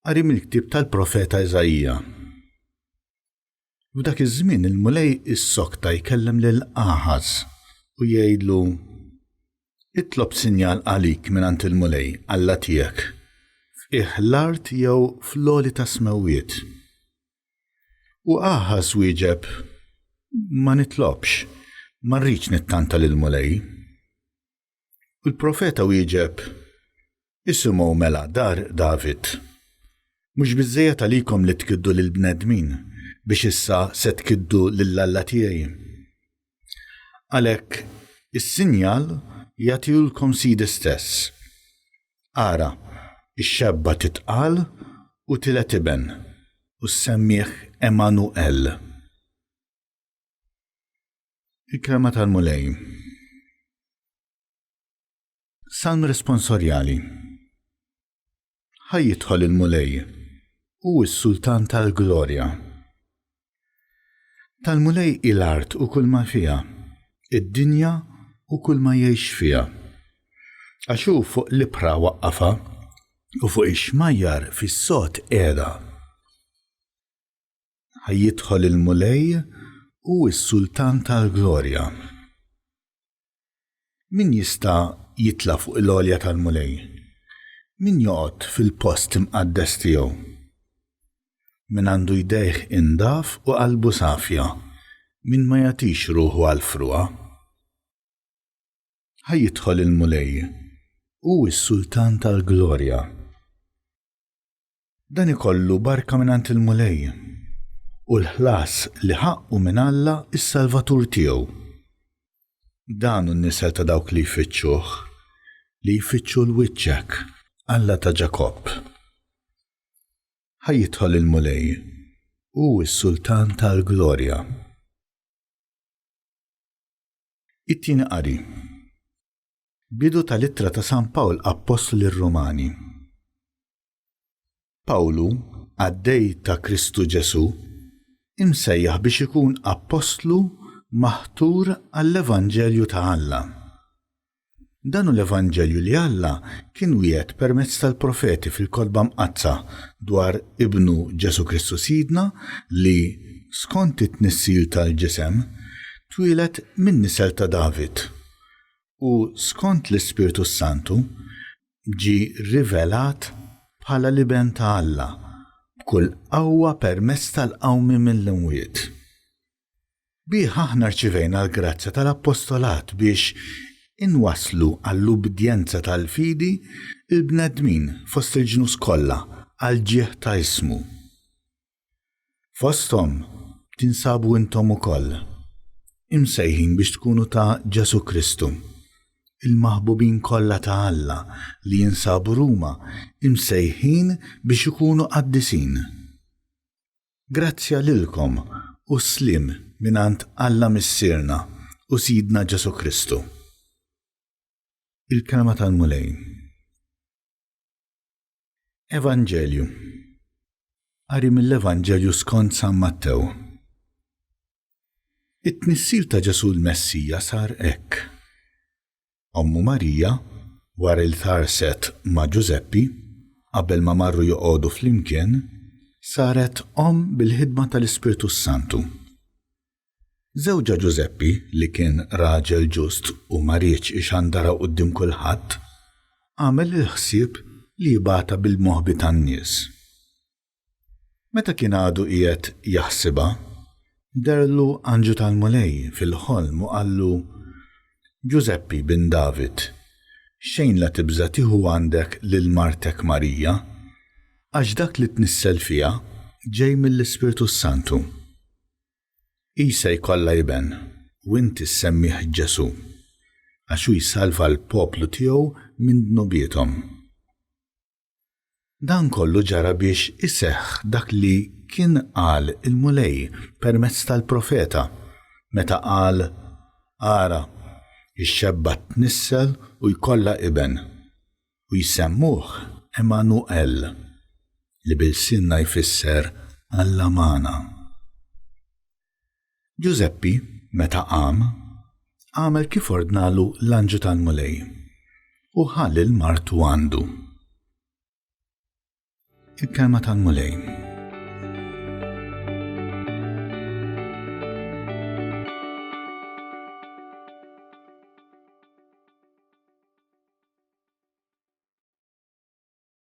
qari mill-ktieb tal-Profeta Eżajija. F'dak iż-żmien il-mulej is-sokta jkellem lil Aħaz u jgħidlu: itlob sinjal għalik mingħand il-mulej Alla tiegħek f'qiegħ l-art jew fl-għoli ta' smawiet. U Aħaz wieġeb: ma nitlobx, ma rridx nittanta lill-mulej. U l-profeta wieġeb: isimgħu mela dar David. Mhux biżżejjed għalikom li tkiddu lill-bnedmin biex issa se tkiddu lill-Alla tiegħi. Għalhekk is-sinjal jagħtihulkom Sidi stess. Ara, ix-xebba titqal u tilet iben u semmih Emanuel. Il-kelma tal-mulej. Salm responsorjali. Ħajjidħol il-mulej u s-sultan tal-glorja. Tal-mulej il-art u kull ma fiha, id-dinja u kull ma jgħix fiha. Għax hu fuq l-ibħra waqqafa u fuq ix-xmajjar fis-sod qiegħda. Ħajjidħol il-mulej u s-sultan tal-glorja. Min jista' jitla fuq l-għolja tal-mulej? Min joqgħod fil-post imqaddes tiegħu? Min għandu jdejh indaf u qalbu safja, min ma jagħtix ruħu għal fruqa. Ħajjidħol il-mulej u s-sultan tal-glorja. Dan ikollu barka mingħand il-mulej u l-ħlas li ħaqqu minn Alla is-Salvatur tiegħu. Dan hu n-nisel ta' dawk li jfittxuh, li jfittxu l-wiċċek, Alla ta' Ġakob. Ħajjidħol il-mulej u s-sultan tal-glorja. It-tieni qari. Bidu tal-ittra ta' San Pawl Apostlu lir-Rumani. Pawlu, għaddej ta' Kristu Ġesu, imsejjaħ biex ikun apostlu maħtur għall-Evanġelju ta' Alla. Dan hu l-Evanġelju li Alla kien wiegħed permezz tal-profeti fil-Kotba Mqazza dwar Ibnu Ġesu Kristu Sidna li skont it-tnissil tal-ġisem twieled minn nisel ta' David u skont l-Ispiritu Santu ġie rivelat bħala liben ta' Alla b'kull qawwa permezz tal-qawmi mill-imwiet. Bih aħna rċivejna l-grazzja tal-appostolat biex inwaslu għall-ubdjenza tal-fidi il-bnedmin fost il-ġnus kollha għal ġieħ ta' ismu. Fosthom tinsabu intom ukoll, imsejħin biex tkunu ta' Ġesu Kristu, il-maħbubin kollha ta' Alla li jinsabu Ruma imsejħin biex ikunu qaddisin. Grazzja lilkom u slim mingħand Alla missierna u Sidna Ġesu Kristu. Il-kelma tal-mulej. Evanġelju. Qari mill-Evanġelju skont San Mattew. It-tnissir ta' Ġesu l-Messija sar hekk. Ommu Marija, wara li tarset ma' Ġuseppi, qabel ma marru joqogħdu flimkien, saret bil-ħidma tal-Ispiritu Santu. Żewġa Ġuseppi li kien raġel ġust u ma rridx ixandara quddiem kulħadd, għamel il-ħsieb li jibgħatha bil-moħbi tan-nies. Meta kien għadu qiegħed jaħsibha, derlu anġu tal-mulej fil-ħolm u qallu: Ġuseppi bin David, xejn la tibża tieħu għandek lil martek Marija, għax dak li tnissel fiha ġej mill-Ispiritu Santu. Isa jkollha iben u inti semmih Ġesu, għax hu jsalva l-poplu tiegħu minn dnubietom. Dan kollu ġara biex iseħħ dak li kien qal il-mulej permezz tal-profeta meta qal: Ara, ix-xebba tnissel u jkollha iben u jsemmuh Emanuel li bil-sinna jfisser Alla magħna. Ġuseppi, meta għamel kif ordnalu l-anġu tal-mulej u ħalli l-martu għandu. il-kelma tal-mulej.